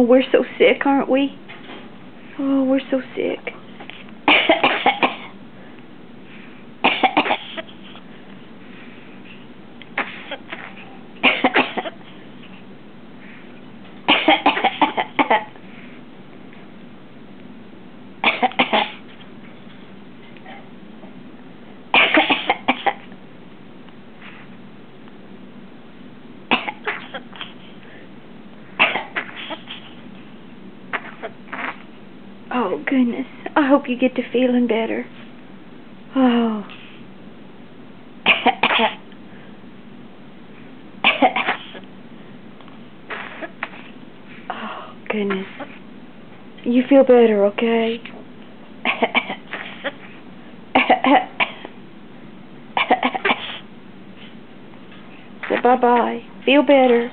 Oh, we're so sick, aren't we? Oh, we're so sick. Oh, goodness. I hope you get to feeling better. Oh. Oh, goodness. You feel better, okay? So bye-bye. Feel better.